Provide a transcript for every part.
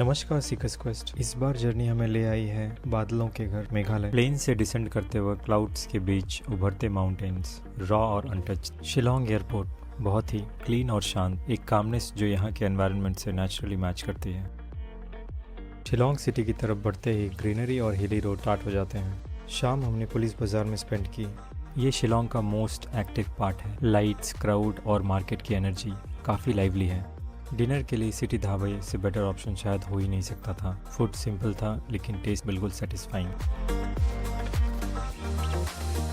नमस्कार seekers quest. इस बार journey हमें ले आई है बादलों के घर मेघालय। प्लेन से डिसेंड करते वक्त क्लाउड्स के बीच उभरते माउंटेन्स, रॉ और अनटच्ड। शिलोंग एयरपोर्ट बहुत ही क्लीन और शांत, एक कामनेस जो यहाँ के एनवायरनमेंट से नेचुरली मैच करती है। शिलोंग सिटी की तरफ बढ़ते ही ग्रीनरी और हिली रोड स्टार्ट हो जाते हैं। शाम हमने पुलिस बाजार में स्पेंड की। ये शिलोंग का मोस्ट एक्टिव पार्ट है। लाइट्स, क्राउड और मार्केट की एनर्जी काफ़ी लाइवली है। डिनर के लिए सिटी ढाबे से बेटर ऑप्शन शायद हो ही नहीं सकता था। फूड सिंपल था लेकिन टेस्ट बिल्कुल satisfying.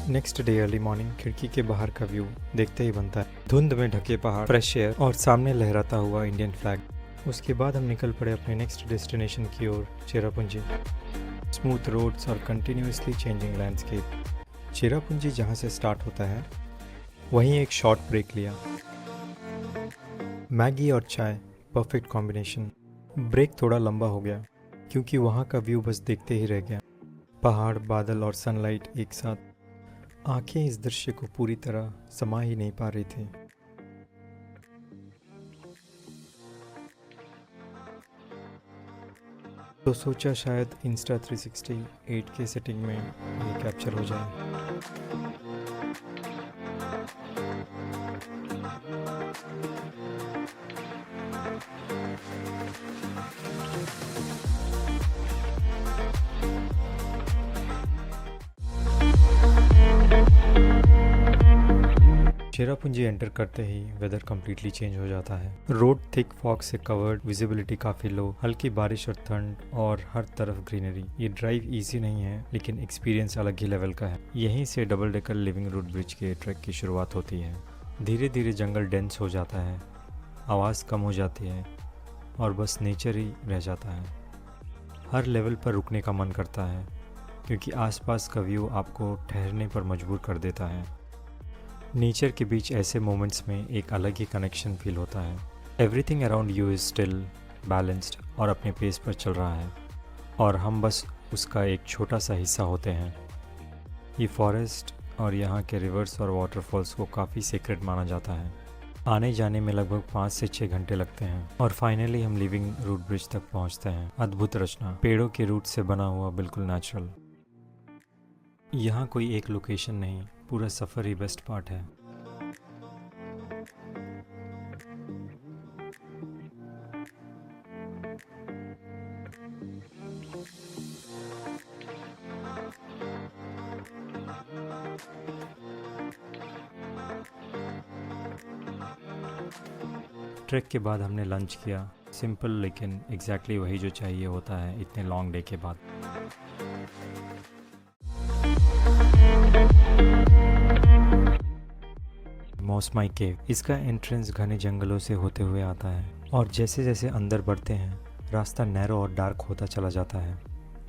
Next day early morning खिड़की के बाहर का व्यू देखते ही बनता है। धुंध में ढके पहाड़, फ्रेश एयर और सामने लहराता हुआ इंडियन फ्लैग। उसके बाद हम निकल पड़े अपने नेक्स्ट डेस्टिनेशन की ओर, चेरापूंजी। स्मूथ रोड्स और कंटिन्यूसली चेंजिंग लैंडस्केप। चेरापूंजी जहाँ से स्टार्ट होता है वहीं एक शॉर्ट ब्रेक लिया। मैगी और चाय परफेक्ट कॉम्बिनेशन। ब्रेक थोड़ा लंबा हो गया क्योंकि वहाँ का व्यू बस देखते ही रह गया। पहाड़, बादल और सनलाइट एक साथ। आंखें इस दृश्य को पूरी तरह समा ही नहीं पा रही थी। तो सोचा शायद इंस्टा 360 8K सेटिंग में ये कैप्चर हो जाए। चेरापूंजी एंटर करते ही वेदर कम्प्लीटली चेंज हो जाता है। रोड थिक फॉग से कवर्ड, विजिबिलिटी काफ़ी लो, हल्की बारिश और ठंड और हर तरफ ग्रीनरी। ये ड्राइव इजी नहीं है लेकिन एक्सपीरियंस अलग ही लेवल का है। यहीं से double decker living root bridge के ट्रैक की शुरुआत होती है। धीरे धीरे जंगल डेंस हो जाता है, आवाज़ कम हो जाती है और बस नेचर ही रह जाता है। हर लेवल पर रुकने का मन करता है क्योंकि आसपास का व्यू आपको ठहरने पर मजबूर कर देता है। नेचर के बीच ऐसे मोमेंट्स में एक अलग ही कनेक्शन फील होता है। Everything around you is still, balanced और अपने पेस पर चल रहा है और हम बस उसका एक छोटा सा हिस्सा होते हैं। ये फॉरेस्ट और यहाँ के रिवर्स और वाटरफॉल्स को काफ़ी सीक्रेट माना जाता है। आने जाने में लगभग 5 से 6 घंटे लगते हैं और फाइनली हम लिविंग रूट ब्रिज तक पहुँचते हैं। अद्भुत रचना, पेड़ों के रूट से बना हुआ, बिल्कुल नेचुरल। यहाँ कोई एक लोकेशन नहीं, पूरा सफ़र ही बेस्ट पार्ट है। ट्रैक के बाद हमने लंच किया। सिंपल लेकिन एग्जैक्टली वही जो चाहिए होता है इतने लॉन्ग डे के बाद। मौसमाई केव, इसका एंट्रेंस घने जंगलों से होते हुए आता है और जैसे जैसे अंदर बढ़ते हैं रास्ता नैरो और डार्क होता चला जाता है।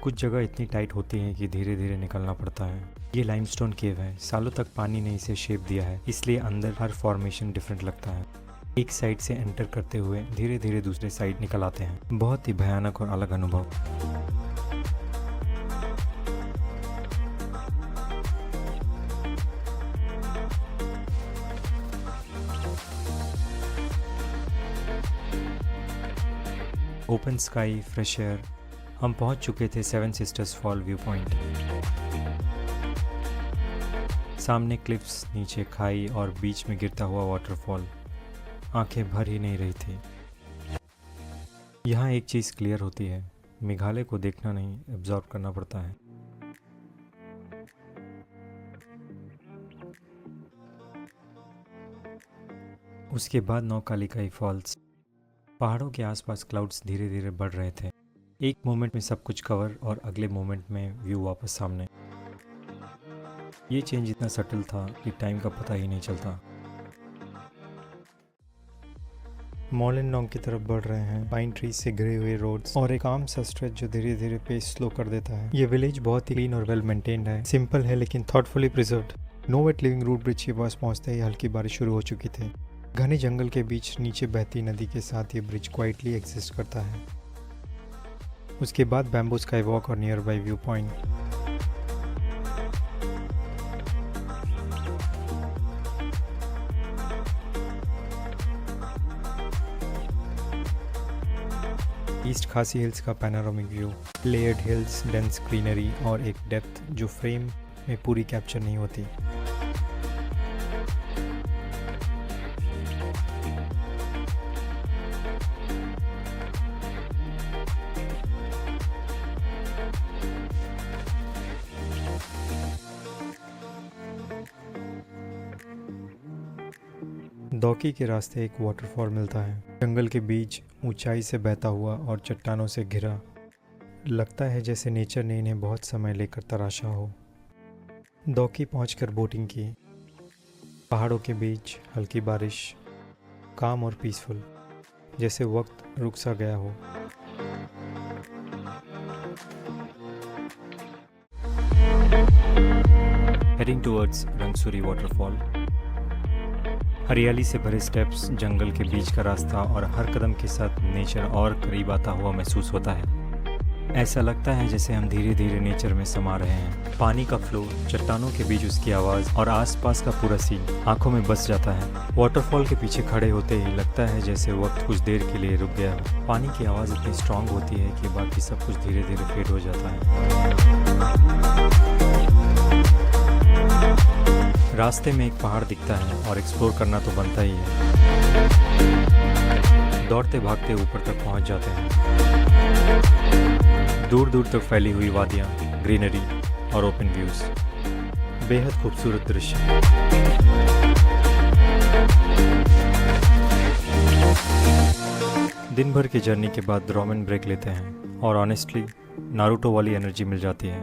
कुछ जगह इतनी टाइट होती है कि धीरे धीरे निकलना पड़ता है। ये लाइमस्टोन केव है, सालों तक पानी ने इसे शेप दिया है, इसलिए अंदर हर फॉर्मेशन डिफरेंट लगता है। एक साइड से एंटर करते हुए धीरे धीरे दूसरे साइड निकल आते हैं। बहुत ही भयानक और अलग अनुभव। Open sky, fresh air. हम पहुंच चुके थे 7 सिस्टर्स फॉल व्यू पॉइंट। सामने क्लिफ्स, नीचे खाई और बीच में गिरता हुआ वाटरफॉल। आंखें भर ही नहीं रही थी। यहाँ एक चीज़ क्लियर होती है, मेघालय को देखना नहीं, एब्जॉर्ब करना पड़ता है। उसके बाद नौकालिकाई फॉल्स। पहाड़ों के आसपास क्लाउड्स धीरे धीरे बढ़ रहे थे। एक मोमेंट में सब कुछ कवर और अगले मोमेंट में व्यू वापस सामने। ये चेंज इतना सटल था कि टाइम का पता ही नहीं चलता। मोलेनोंग की तरफ बढ़ रहे हैं। पाइन ट्री से घिरे हुए रोड्स और एक काम सा स्ट्रेच जो धीरे धीरे पेस स्लो कर देता है। ये विलेज बहुत ही क्लीन और वेल मेंटेन्ड है। सिंपल है लेकिन thoughtfully preserved. Nongriat living root bridge के पास पहुंचते ही हल्की बारिश शुरू हो चुकी थी। घने जंगल के बीच नीचे बहती नदी के साथ ये ब्रिज क्वाइटली एग्जिस्ट करता है। उसके बाद बैम्बू स्काई वॉक और near by view point. East खासी हिल्स का panoramic view, layered hills, dense greenery और एक डेप्थ जो फ्रेम में पूरी कैप्चर नहीं होती। दौकी के रास्ते एक वाटरफॉल मिलता है, जंगल के बीच ऊंचाई से बहता हुआ और चट्टानों से घिरा। लगता है जैसे नेचर ने इन्हें बहुत समय लेकर तराशा हो। दौकी पहुंचकर बोटिंग की, पहाड़ों के बीच हल्की बारिश, काम और पीसफुल, जैसे वक्त रुक सा गया हो। Heading towards Rangsuri waterfall. हरियाली से भरे स्टेप्स, जंगल के बीच का रास्ता और हर कदम के साथ नेचर और करीब आता हुआ महसूस होता है। ऐसा लगता है जैसे हम धीरे धीरे नेचर में समा रहे हैं। पानी का फ्लो, चट्टानों के बीच उसकी आवाज़ और आसपास का पूरा सीन आंखों में बस जाता है। वाटरफॉल के पीछे खड़े होते ही लगता है जैसे वक्त कुछ देर के लिए रुक गया हो। पानी की आवाज़ इतनी स्ट्रांग होती है कि बाकी सब कुछ धीरे धीरे फेड हो जाता है। रास्ते में एक पहाड़ दिखता है और एक्सप्लोर करना तो बनता ही है। दौड़ते भागते ऊपर तक पहुंच जाते हैं। दूर दूर तक फैली हुई वादियां, ग्रीनरी और ओपन व्यूज, बेहद खूबसूरत दृश्य। दिन भर की जर्नी के बाद रोमन ब्रेक लेते हैं और ऑनेस्टली नारुतो वाली एनर्जी मिल जाती है।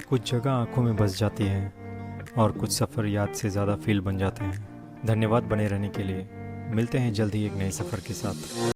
कुछ जगह आंखों में बस जाती हैं और कुछ सफ़र याद से ज़्यादा फील बन जाते हैं। धन्यवाद बने रहने के लिए। मिलते हैं जल्द ही एक नए सफ़र के साथ।